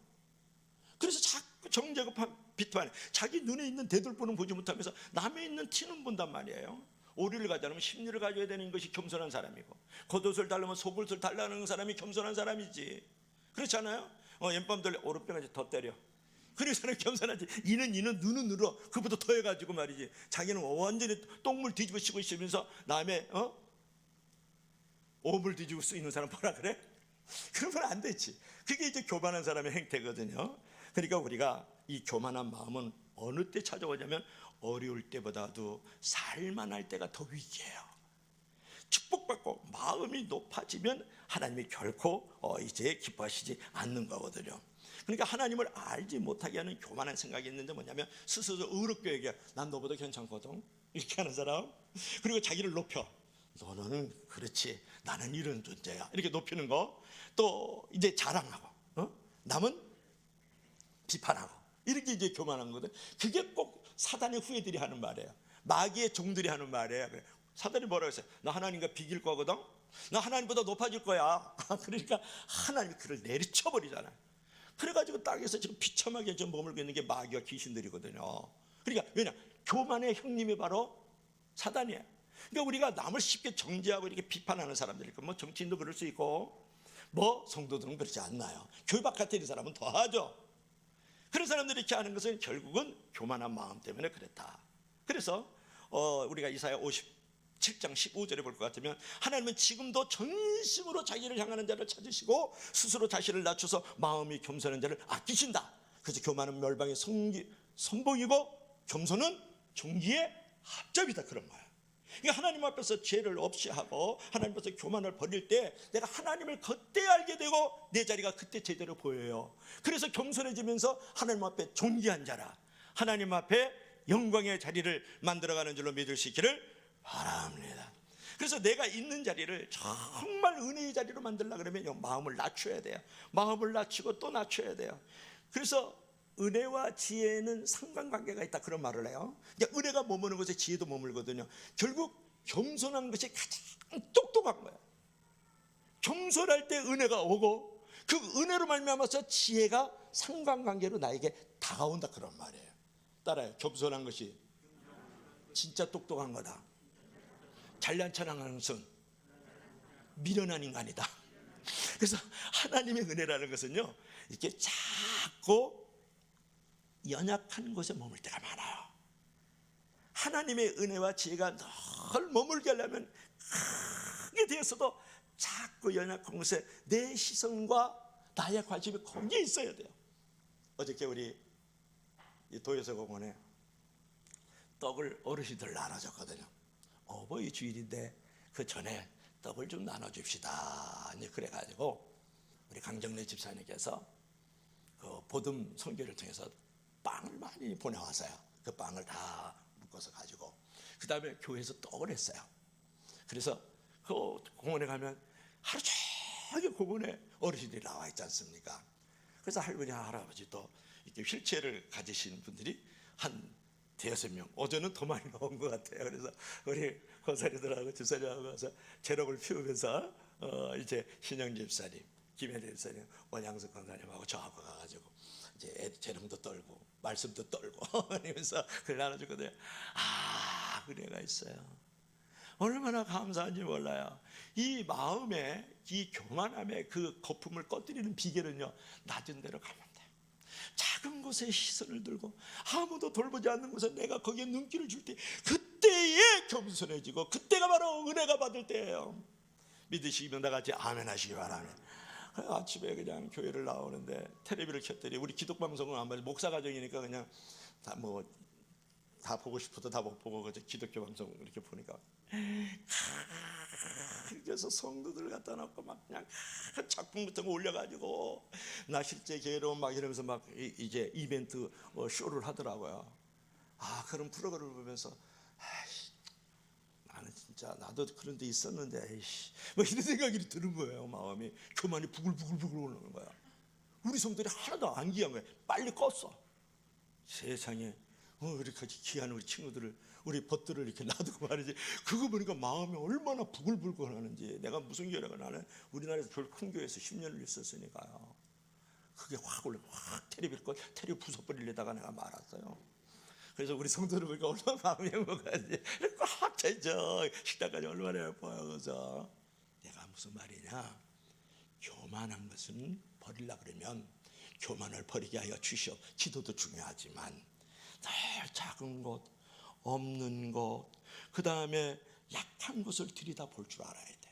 Speaker 2: 그래서 자꾸 정죄하고 비판해. 자기 눈에 있는 대들보는 보지 못하면서 남의 있는 티는 본단 말이에요. 오리를 가져려면 심리를 가져야 되는 것이 겸손한 사람이고, 겉옷을 달라면 속옷을 달라는 사람이 겸손한 사람이지. 그렇잖아요. 엠밤 돌려 오른뼈까지 더 때려. 그래서 사람이 겸손하지. 이는 눈은 늘어 그보다 더 해가지고 말이지. 자기는 완전히 똥물 뒤집어 쓰고 있으면서 남의 오물 뒤집어 쓰이는 사람 뭐라 그래? 그러면 안 되지. 그게 이제 교만한 사람의 행태거든요. 그러니까 우리가 이 교만한 마음은 어느 때 찾아오냐면 어려울 때보다도 살만할 때가 더 위기예요. 축복받고 마음이 높아지면 하나님이 결코 이제 기뻐하시지 않는 거거든요. 그러니까 하나님을 알지 못하게 하는 교만한 생각이 있는데 뭐냐면 스스로 의롭게 얘기해. 난 너보다 괜찮거든 이렇게 하는 사람. 그리고 자기를 높여. 너는 그렇지 나는 이런 존재야 이렇게 높이는 거. 또 이제 자랑하고 남은 비판하고 이렇게 이제 교만한 거거든. 그게 꼭 사단의 후예들이 하는 말이에요. 마귀의 종들이 하는 말이에요. 사단이 뭐라고 했어요? 나 하나님과 비길 거거든. 나 하나님보다 높아질 거야. 그러니까 하나님이 그를 내리쳐버리잖아요. 그래가지고 땅에서 지금 비참하게 좀 머물고 있는 게 마귀와 귀신들이거든요. 그러니까 왜냐? 교만의 형님이 바로 사단이에요. 그러니까 우리가 남을 쉽게 정죄하고 이렇게 비판하는 사람들 있고, 뭐 정치인도 그럴 수 있고, 뭐 성도들은 그렇지 않나요? 교회 바깥에 있는 사람은 더 하죠. 그런 사람들이 이렇게 하는 것은 결국은 교만한 마음 때문에 그랬다. 그래서 우리가 이사야 57장 15절에 볼 것 같으면 하나님은 지금도 전심으로 자기를 향하는 자를 찾으시고 스스로 자신을 낮춰서 마음이 겸손한 자를 아끼신다. 그래서 교만은 멸망의 선봉이고 겸손은 존귀의 합잡이다 그런 거예요. 그러니까 하나님 앞에서 죄를 없이 하고 하나님 앞에서 교만을 버릴 때 내가 하나님을 그때 알게 되고 내 자리가 그때 제대로 보여요. 그래서 겸손해지면서 하나님 앞에 존귀한 자라, 하나님 앞에 영광의 자리를 만들어가는 줄로 믿을 수 있기를 바랍니다. 그래서 내가 있는 자리를 정말 은혜의 자리로 만들려고 그러면 마음을 낮춰야 돼요. 마음을 낮추고 또 낮춰야 돼요. 그래서 은혜와 지혜는 상관관계가 있다 그런 말을 해요. 그러니까 은혜가 머무는 곳에 지혜도 머물거든요. 결국 겸손한 것이 가장 똑똑한 거예요. 겸손할 때 은혜가 오고 그 은혜로 말미암아서 지혜가 상관관계로 나에게 다가온다 그런 말이에요. 따라요. 겸손한 것이 진짜 똑똑한 거다. 잘난 척하는 것은 미련한 인간이다. 그래서 하나님의 은혜라는 것은요 이렇게 작고 연약한 곳에 머물 때가 많아요. 하나님의 은혜와 지혜가 늘 머물게 하려면 크게 되었어도 작고 연약한 곳에 내 시선과 나의 관심이 거기에 있어야 돼요. 어저께 우리 도요새공원에 떡을 어르신들 나눠줬거든요. 어버이 주일인데 그 전에 떡을 좀 나눠줍시다. 그래가지고 우리 강정래 집사님께서 그 보듬 선교를 통해서 빵을 많이 보내왔어요. 그 빵을 다 묶어서 가지고 그 다음에 교회에서 떡을 했어요. 그래서 그 공원에 가면 하루 종일 공원에 어르신들이 나와 있지 않습니까? 그래서 할머니 할아버지 또 이렇게 휠체어를 가지신 분들이 한 대여섯 명, 어제는 더 많이 나온 것 같아요. 그래서 우리 권사님들하고 집사님하고 가서 재롱을 피우면서 이제 신영 집사님, 김혜대 집사님, 원양석 권사님하고 저하고 가가지고 이제 재롱도 떨고 말씀도 떨고 하면서 그걸 나눠주거든요. 아, 은혜가 있어요. 얼마나 감사한지 몰라요. 이 마음에 이 교만함의 그 거품을 꺼뜨리는 비결은요, 낮은 데로 가면 돼요. 작은 곳에 시선을 들고 아무도 돌보지 않는 곳에 내가 거기에 눈길을 줄 때, 그때에 겸손해지고 그때가 바로 은혜가 받을 때예요. 믿으시면 다 같이 아멘 하시기 바랍니다. 아침에 그냥 교회를 나오는데 텔레비를 켰더니, 우리 기독방송은 아마 목사 가정이니까 그냥 다 보고 싶어도 다 못 보고 그저 기독교 방송 이렇게 보니까, 그래서 성도들 갖다 놓고 막 그냥 작품 같은 거 올려가지고 나 실제 교회로 막 이러면서 막 이제 이벤트 쇼를 하더라고요. 아, 그런 프로그램을 보면서 나는 진짜 나도 그런 데 있었는데 에이씨, 뭐 이런 생각이 드는 거예요. 마음이 교만이 부글부글 오는 거야. 우리 성도들이 하나도 안 귀한 거야. 빨리 껐어. 세상에 이렇게 귀한 우리 친구들을, 우리 벗들을 이렇게 놔두고 말이지, 그거 보니까 마음이 얼마나 부글부글 하는지. 내가 무슨 교회가, 나는 우리나라에서 별 큰 교회에서 10년을 있었으니까요. 그게 확 올라, 확 테레비 부숴버리려다가 내가 말았어요. 그래서 우리 성도들 보니까 얼마나 마음이 행복하지. 꽉 차있죠. 식당까지 얼마나 예뻐요. 그래서 내가 무슨 말이냐, 교만한 것은 버리려 그러면 교만을 버리게 하여 주시오. 기도도 중요하지만 늘 작은 것, 없는 것, 그 다음에 약한 것을 들여다볼 줄 알아야 돼.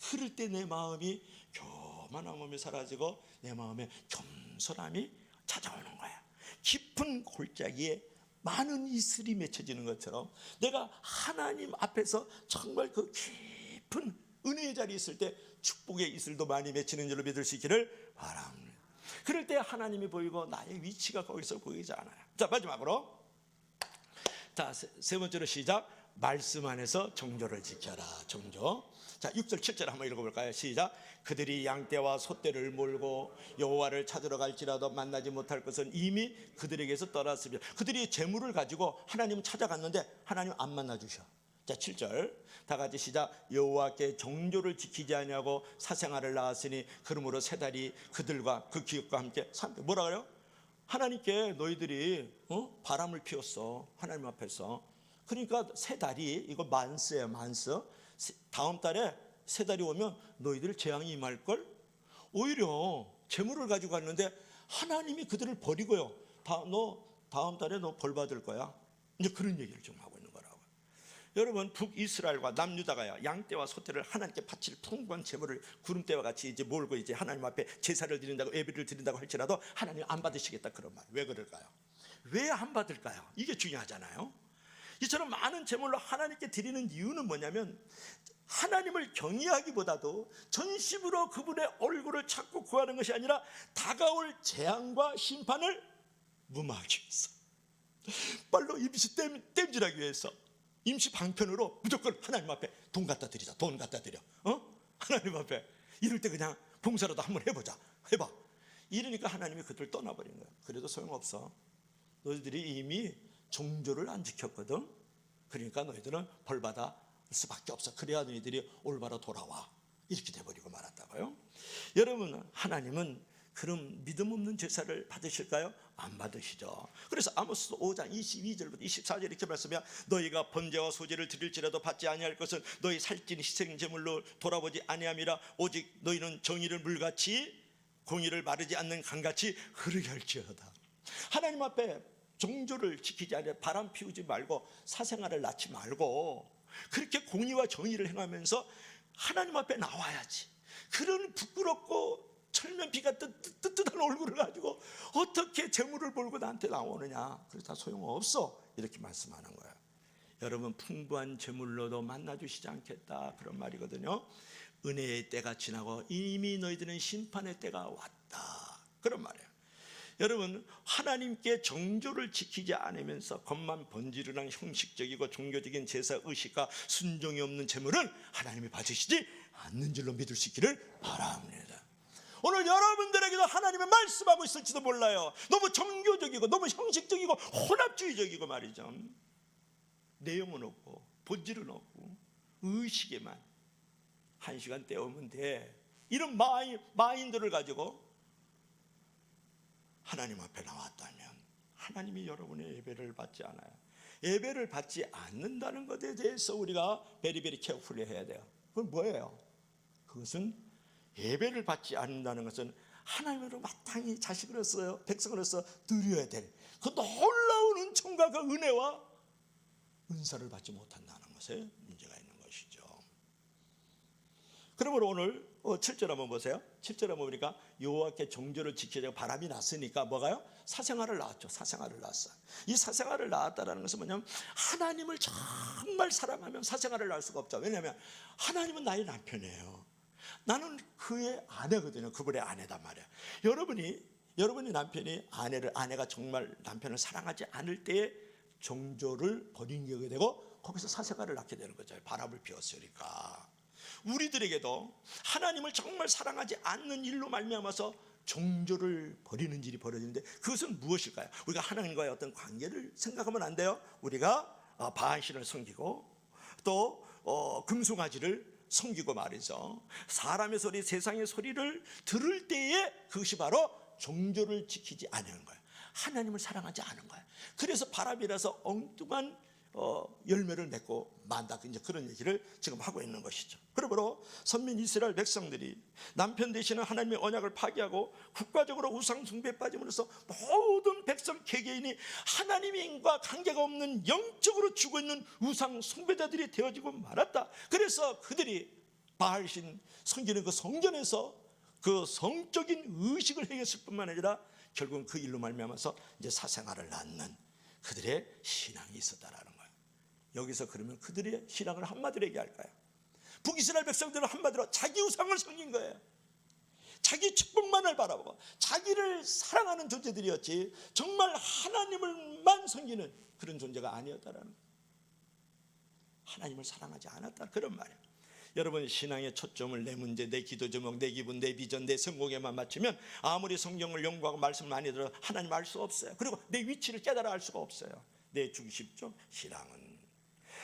Speaker 2: 그럴 때 내 마음이 교만한 몸이 사라지고 내 마음에 겸손함이 찾아오는 거야. 깊은 골짜기에 많은 이슬이 맺혀지는 것처럼 내가 하나님 앞에서 정말 그 깊은 은혜의 자리에 있을 때 축복의 이슬도 많이 맺히는 줄로 믿을 수 있기를 바랍니다. 그럴 때 하나님이 보이고 나의 위치가 거기서 보이지 않아요. 자, 마지막으로, 자, 세 번째로 시작. 말씀 안에서 정조를 지켜라. 정조. 자, 6절 7절 한번 읽어볼까요? 시작. 그들이 양떼와 소떼를 몰고 여호와를 찾으러 갈지라도 만나지 못할 것은 이미 그들에게서 떠났으며, 그들이 재물을 가지고 하나님 찾아갔는데 하나님 안 만나 주셔. 자, 7절 다 같이 시작. 여호와께 정조를 지키지 아니하고 사생아를 낳았으니 그러므로 세 달이 그들과 그 기업과 함께 산대. 뭐라 그래요? 하나님께 너희들이 바람을 피웠어, 하나님 앞에서. 그러니까 세 달이, 이거 만스예요. 만스. 다음 달에 세 달이 오면 너희들 재앙이 임할걸. 오히려 재물을 가지고 갔는데 하나님이 그들을 버리고요, 너 다음 달에 너 벌 받을 거야. 이제 그런 얘기를 좀 하고 있는 거라고. 여러분, 북이스라엘과 남유다가요, 양떼와 소떼를 하나님께 바칠 풍부한 재물을 구름대와 같이 이제 몰고 이제 하나님 앞에 제사를 드린다고, 예배를 드린다고 할지라도 하나님 안 받으시겠다, 그런 말. 왜 그럴까요? 왜 안 받을까요? 이게 중요하잖아요. 이처럼 많은 제물로 하나님께 드리는 이유는 뭐냐면, 하나님을 경외하기보다도 전심으로 그분의 얼굴을 찾고 구하는 것이 아니라 다가올 재앙과 심판을 무마하기 위해서, 빨로 임시 땜질하기 위해서, 임시 방편으로 무조건 하나님 앞에 돈 갖다 드리자. 돈 갖다 드려. 하나님 앞에 이럴 때 그냥 봉사라도 한번 해봐. 이러니까 하나님이 그들 떠나버린 거야. 그래도 소용없어. 너희들이 이미 정조를 안 지켰거든. 그러니까 너희들은 벌받아 수밖에 없어. 그래야 너희들이 올바로 돌아와. 이렇게 돼버리고 말았다고요. 여러분, 하나님은 그럼 믿음 없는 제사를 받으실까요? 안 받으시죠. 그래서 아모스 5장 22절부터 24절 이렇게 말씀해요. 너희가 번제와 소제를 드릴지라도 받지 아니할 것은 너희 살찐 희생제물로 돌아보지 아니함이라. 오직 너희는 정의를 물같이 공의를 마르지 않는 강같이 흐르게 할지어다. 하나님 앞에 정조를 지키지 않아, 바람 피우지 말고 사생활을 낳지 말고 그렇게 공의와 정의를 행하면서 하나님 앞에 나와야지. 그런 부끄럽고 철면피 같은 뜨뜻한 얼굴을 가지고 어떻게 재물을 벌고 나한테 나오느냐. 그래서 다 소용없어, 이렇게 말씀하는 거예요. 여러분, 풍부한 재물로도 만나주시지 않겠다, 그런 말이거든요. 은혜의 때가 지나고 이미 너희들은 심판의 때가 왔다, 그런 말이에요. 여러분, 하나님께 정조를 지키지 않으면서 겉만 번지르는 형식적이고 종교적인 제사 의식과 순종이 없는 제물은 하나님이 받으시지 않는 줄로 믿을 수 있기를 바랍니다. 오늘 여러분들에게도 하나님의 말씀하고 있을지도 몰라요. 너무 종교적이고 너무 형식적이고 혼합주의적이고 말이죠. 내용은 없고 본질은 없고 의식에만 한 시간 때우면 돼. 이런 마인드를 가지고 하나님 앞에 나왔다면 하나님이 여러분의 예배를 받지 않아요. 예배를 받지 않는다는 것에 대해서 우리가 베리베리 케어풀리 해야 돼요. 그건 뭐예요? 그것은 예배를 받지 않는다는 것은 하나님으로 마땅히 자식으로서 백성으로서 누려야 될 그 놀라운 은총과 그 은혜와 은사를 받지 못한다는 것에 문제가 있는 것이죠. 그러므로 오늘 7절 한번 보세요. 7절 한번 보니까 여호와께 정죄를 지키자고 바람이 났으니까 뭐가요? 사생아를 낳았죠. 사생아를 낳았어요. 이 사생아를 낳았다는 것은 뭐냐면 하나님을 정말 사랑하면 사생아를 낳을 수가 없죠. 왜냐하면 하나님은 나의 남편이에요. 나는 그의 아내거든요. 그분의 아내단 말이에요. 여러분이 남편이 아내가 정말 남편을 사랑하지 않을 때에 정조를 버리게 되고 거기서 사생아를 낳게 되는 거죠. 바람을 피웠으니까. 우리들에게도 하나님을 정말 사랑하지 않는 일로 말미암아서 정조를 버리는 일이 벌어지는데 그것은 무엇일까요? 우리가 하나님과의 어떤 관계를 생각하면 안 돼요. 우리가 바알신을 섬기고 또 금송아지를 섬기고 말이죠. 사람의 소리, 세상의 소리를 들을 때에 그것이 바로 정조를 지키지 않은 거예요. 하나님을 사랑하지 않은 거예요. 그래서 바람이라서 엉뚱한 열매를 맺고 만다. 이제 그런 얘기를 지금 하고 있는 것이죠. 그러므로 선민 이스라엘 백성들이 남편 되시는 하나님의 언약을 파기하고 국가적으로 우상 숭배에 빠짐으로써 모든 백성 개개인이 하나님과 관계가 없는 영적으로 죽어 있는 우상 숭배자들이 되어지고 말았다. 그래서 그들이 바알신 섬기는 그 성전에서 그 성적인 의식을 행했을 뿐만 아니라 결국은 그 일로 말미암아서 이제 사생아를 낳는 그들의 신앙이 있었다라는 거예요. 여기서 그러면 그들의 신앙을 한마디로 얘기할까요? 북이스라엘 백성들은 한마디로 자기 우상을 섬긴 거예요. 자기 축복만을 바라보고 자기를 사랑하는 존재들이었지 정말 하나님을만 섬기는 그런 존재가 아니었다라는 거예요. 하나님을 사랑하지 않았다 그런 말이에요. 여러분 신앙의 초점을 내 문제, 내 기도 제목, 내 기분, 내 비전, 내 성공에만 맞추면 아무리 성경을 연구하고 말씀을 많이 들어도 하나님 알 수 없어요. 그리고 내 위치를 깨달아 알 수가 없어요. 내 중심점 신앙은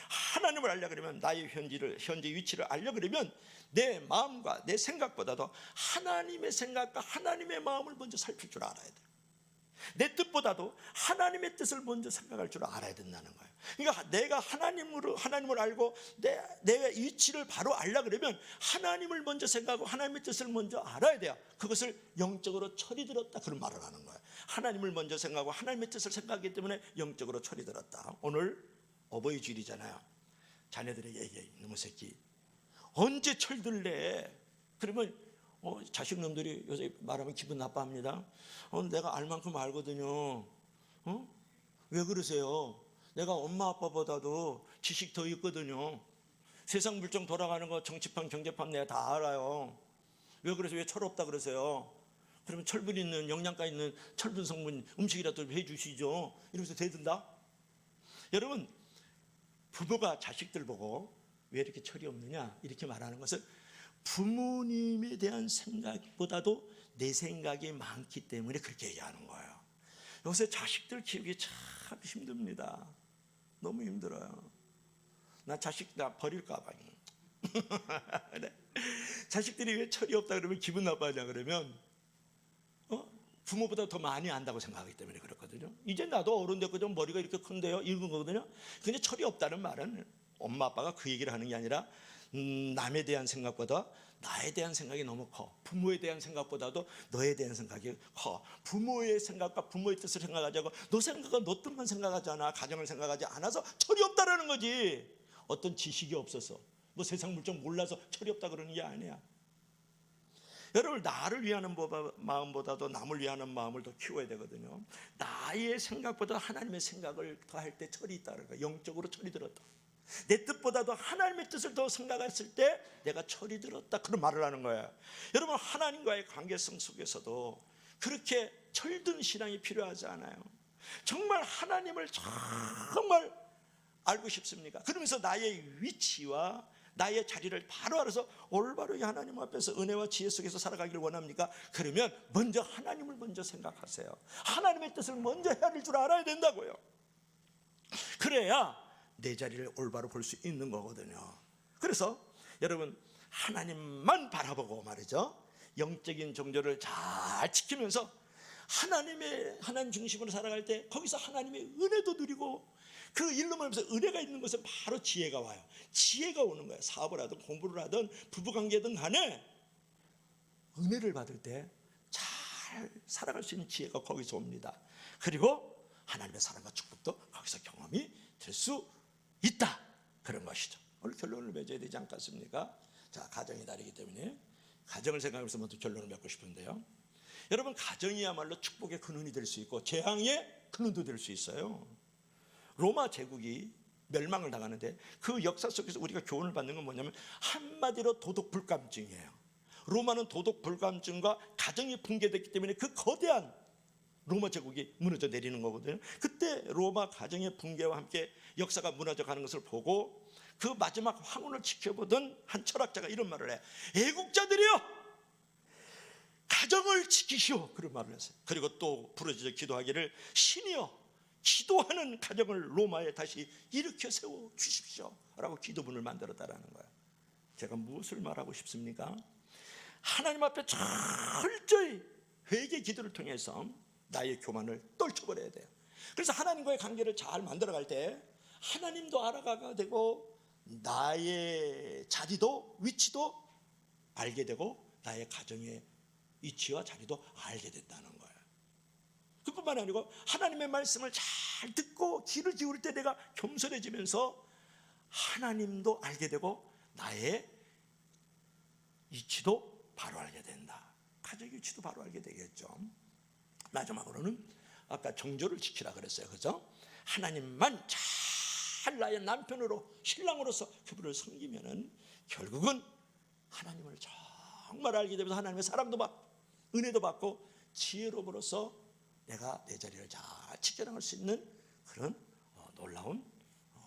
Speaker 2: 하나님을 알려 그러면 나의 현재 위치를 알려 그러면 내 마음과 내 생각보다도 하나님의 생각과 하나님의 마음을 먼저 살필 줄 알아야 돼요. 내 뜻보다도 하나님의 뜻을 먼저 생각할 줄 알아야 된다는 거예요. 그러니까 내가 하나님을 알고 내 위치를 바로 알려 그러면 하나님을 먼저 생각하고 하나님의 뜻을 먼저 알아야 돼요. 그것을 영적으로 철이 들었다 그런 말을 하는 거예요. 하나님을 먼저 생각하고 하나님의 뜻을 생각하기 때문에 영적으로 철이 들었다. 오늘 어버이 주일이잖아요. 자녀들에게 얘기해. 이놈의 새끼 언제 철들래? 그러면 자식놈들이 요새 말하면 기분 나빠합니다. 내가 알 만큼 알거든요. 왜 그러세요? 내가 엄마 아빠보다도 지식 더 있거든요. 세상 물정 돌아가는 거 정치판 경제판 내가 다 알아요. 왜 그러세요? 왜 철없다 그러세요? 그러면 철분 있는 영양가 있는 철분 성분 음식이라도 해주시죠. 이러면서 대든다. 여러분 부모가 자식들 보고 왜 이렇게 철이 없느냐 이렇게 말하는 것은 부모님에 대한 생각보다도 내 생각이 많기 때문에 그렇게 얘기하는 거예요. 요새 자식들 키우기 참 힘듭니다. 너무 힘들어요. 나 자식 나 버릴까 봐. 자식들이 왜 철이 없다 그러면 기분 나빠하냐 그러면 부모보다 더 많이 안다고 생각하기 때문에 그렇거든요. 이제 나도 어른 됐고 좀 머리가 이렇게 큰데요 읽은 거거든요. 근데 철이 없다는 말은 엄마 아빠가 그 얘기를 하는 게 아니라 남에 대한 생각보다 나에 대한 생각이 너무 커. 부모에 대한 생각보다도 너에 대한 생각이 커. 부모의 생각과 부모의 뜻을 생각하지 않고 너 생각은 너 뜻만 생각하잖아. 가정을 생각하지 않아서 철이 없다라는 거지. 어떤 지식이 없어서 뭐 세상 물정 몰라서 철이 없다 그러는 게 아니야. 여러분 나를 위하는 마음보다도 남을 위하는 마음을 더 키워야 되거든요. 나의 생각보다 하나님의 생각을 더 할 때 철이 있다는 거야. 영적으로 철이 들었다. 내 뜻보다도 하나님의 뜻을 더 생각했을 때 내가 철이 들었다 그런 말을 하는 거예요. 여러분 하나님과의 관계성 속에서도 그렇게 철든 신앙이 필요하지 않아요? 정말 하나님을 정말 알고 싶습니까? 그러면서 나의 위치와 나의 자리를 바로 알아서 올바로 이 하나님 앞에서 은혜와 지혜 속에서 살아가기를 원합니까? 그러면 먼저 하나님을 먼저 생각하세요. 하나님의 뜻을 먼저 헤아릴 줄 알아야 된다고요. 그래야 내 자리를 올바로 볼 수 있는 거거든요. 그래서 여러분, 하나님만 바라보고 말이죠, 영적인 정조를 잘 지키면서 하나님 중심으로 살아갈 때 거기서 하나님의 은혜도 누리고, 그 일로 말하면서 은혜가 있는 것은 바로 지혜가 와요. 지혜가 오는 거예요. 사업을 하든 공부를 하든 부부관계든 간에 은혜를 받을 때 잘 살아갈 수 있는 지혜가 거기서 옵니다. 그리고 하나님의 사랑과 축복도 거기서 경험이 될 수 있다, 그런 것이죠. 오늘 결론을 맺어야 되지 않겠습니까? 자, 가정의 달이기 때문에 가정을 생각하면서 먼저 결론을 맺고 싶은데요, 여러분, 가정이야말로 축복의 근원이 될 수 있고 재앙의 근원도 될 수 있어요. 로마 제국이 멸망을 당하는데 그 역사 속에서 우리가 교훈을 받는 건 뭐냐면 한마디로 도덕 불감증이에요. 로마는 도덕 불감증과 가정이 붕괴됐기 때문에 그 거대한 로마 제국이 무너져 내리는 거거든요. 그때 로마 가정의 붕괴와 함께 역사가 무너져 가는 것을 보고 그 마지막 황혼을 지켜보던 한 철학자가 이런 말을 해. 애국자들이여, 가정을 지키시오, 그런 말을 했어요. 그리고 또 부르짖어 기도하기를, 신이여, 기도하는 가정을 로마에 다시 일으켜 세워 주십시오 라고 기도문을 만들었다라는 거예요. 제가 무엇을 말하고 싶습니까? 하나님 앞에 철저히 회개 기도를 통해서 나의 교만을 떨쳐버려야 돼요. 그래서 하나님과의 관계를 잘 만들어갈 때 하나님도 알아가게 되고, 나의 자리도 위치도 알게 되고, 나의 가정의 위치와 자리도 알게 된다는 거예요. 그뿐만 아니고 하나님의 말씀을 잘 듣고 귀를 기울일 때 내가 겸손해지면서 하나님도 알게 되고 나의 위치도 바로 알게 된다. 가정의 위치도 바로 알게 되겠죠. 마지막으로는 아까 정조를 지키라 그랬어요, 그죠? 하나님만 잘 나의 남편으로, 신랑으로서 그분을 섬기면은 결국은 하나님을 정말 알게 되면서 하나님의 사랑도 받고 은혜도 받고 지혜로움으로써 내가 내 자리를 잘 지켜나갈 수 있는 그런 놀라운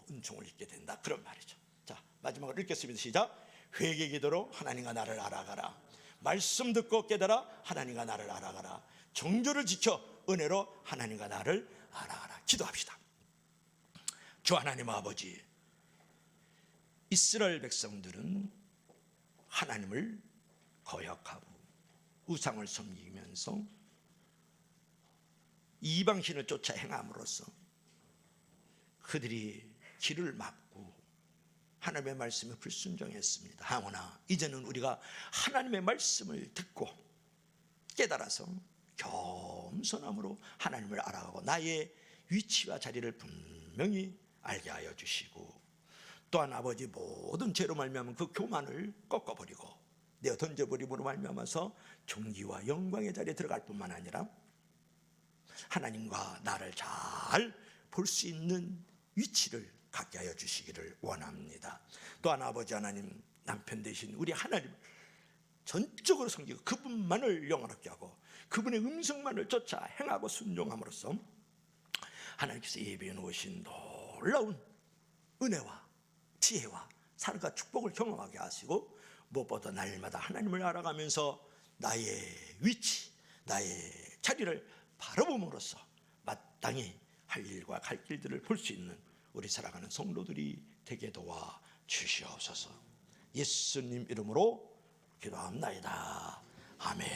Speaker 2: 은총을 입게 된다, 그런 말이죠. 자, 마지막으로 읽겠습니다. 시작. 회개 기도로 하나님과 나를 알아가라. 말씀 듣고 깨달아 하나님과 나를 알아가라. 정조를 지켜 은혜로 하나님과 나를 알아가라. 기도합시다. 주 하나님 아버지, 이스라엘 백성들은 하나님을 거역하고 우상을 섬기면서 이방신을 쫓아 행함으로써 그들이 길을 막고 하나님의 말씀에 불순종했습니다. 하오나 이제는 우리가 하나님의 말씀을 듣고 깨달아서 겸손함으로 하나님을 알아가고 나의 위치와 자리를 분명히 알게 하여 주시고, 또한 아버지, 모든 죄로 말미암은 그 교만을 꺾어버리고 내어 던져버림으로 말미암아서 존귀와 영광의 자리에 들어갈 뿐만 아니라 하나님과 나를 잘 볼 수 있는 위치를 갖게 하여 주시기를 원합니다. 또한 아버지 하나님, 남편 되신 우리 하나님을 전적으로 섬기고 그분만을 영원하게 하고 그분의 음성만을 쫓아 행하고 순종함으로써 하나님께서 예비해 놓으신 놀라운 은혜와 지혜와 사랑과 축복을 경험하게 하시고, 무엇보다 날마다 하나님을 알아가면서 나의 위치, 나의 자리를 바라봄으로써 마땅히 할 일과 갈 길들을 볼 수 있는 우리 살아가는 성도들이 되게 도와 주시옵소서. 예수님 이름으로 기도합나이다. 아멘.